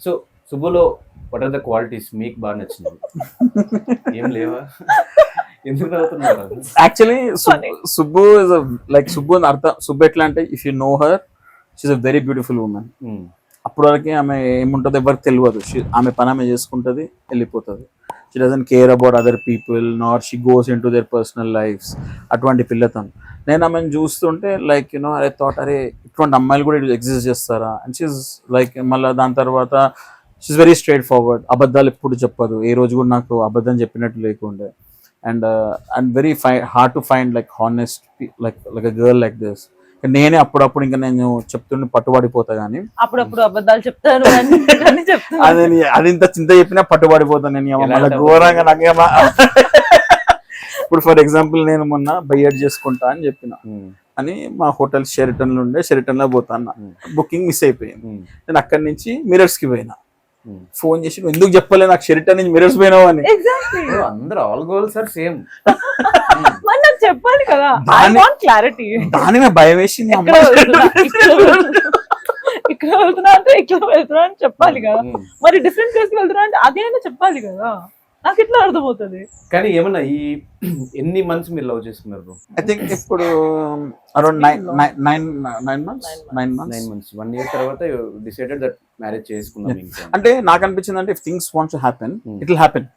So సుబ్బులో what are the qualities మీకు బాగా నచ్చినవి? ఏం లేవా? ఎందుకు అవుతున్నారు? Actually Subbu is like Subbu అర్థం. సుబ్బు ఎట్లా అంటే if you know her, she's a very beautiful woman. అప్పటి వరకు ఆమె ఏముంటుందో ఎవరికి తెలియదు. ఆమె పని ఆమె చేసుకుంటుంది, వెళ్ళిపోతుంది. She doesn't care about other people nor she goes into their personal lifes. అటువంటి పిల్లతను నేను ఆమెను చూస్తుంటే లైక్ యూనో ఐ థాట్ అరే ఇటువంటి అమ్మాయిలు కూడా ఎగ్జిస్ట్ చేస్తారా. అండ్ షీఈస్ లైక్ మళ్ళీ దాని తర్వాత షీఈస్ వెరీ స్ట్రైట్ ఫార్వర్డ్. అబద్ధాలు ఎప్పుడు చెప్పదు, ఏ రోజు కూడా నాకు అబద్ధం చెప్పినట్టు లేకుండే. And very hard to find like honest like a girl like this. నేనే అప్పుడప్పుడు ఇంకా నేను చెప్తుండే పట్టుబడిపోతా కానీ అప్పుడప్పుడు అబద్ధాలు చెప్తాను అది ఇంత చింత చెప్పినా పట్టుబడిపోతాను నేను. మళ్ళీ ఘోరంగా నాకేమా ఇప్పుడు ఫర్ ఎగ్జాంపుల్ నేను మొన్న బయ్యడ్ చేసుకుంటా అని చెప్పిన అని మా హోటల్ షెరిటన్ లో ఉండే, షెరిటన్ లో పోతాను. బుకింగ్ మిస్ అయిపోయింది. నేను అక్కడి నుంచి మిరర్స్ కి పోయినా. ఫోన్ చేసి ఎందుకు చెప్పలే నాకు షెరిటన్ నుంచి మిరర్స్ పోయినావు అని. అందరూ ఆల్ గోల్స్ ఆర్ సేమ్. చెప్పాలి కదా, క్లారిటీ. దాని మీద భయం వేసింది. ఇక్కడ వెళ్తున్నా అంటే ఇక్కడ వెళ్తున్నా అని చెప్పాలి కదా. మరి డిఫరెంట్ ప్లేస్ కి వెళ్తున్నా అంటే అదే అయినా చెప్పాలి కదా. నాకు ఇట్లా అర్థమవుతుంది. కానీ ఏమన్నా ఈ ఎన్ని మంత్స్ మీరు లవ్ చేసుకున్నారు? ఐ థింక్ ఇప్పుడు అరౌండ్ 9 months. 1 year తర్వాత డిసైడెడ్ దట్ మ్యారేజ్ చేసుకుందాం. అంటే నాకు అనిపించింది అంటే if things want to happen it will happen.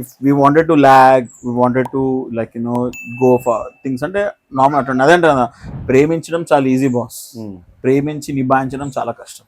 If we wanted to lag, we wanted to like you know go for things అంటే నార్మల్ అట్లా. అదేంటే కదా, ప్రేమించడం చాలా ఈజీ బాస్, ప్రేమించి నిభాయించడం చాలా కష్టం.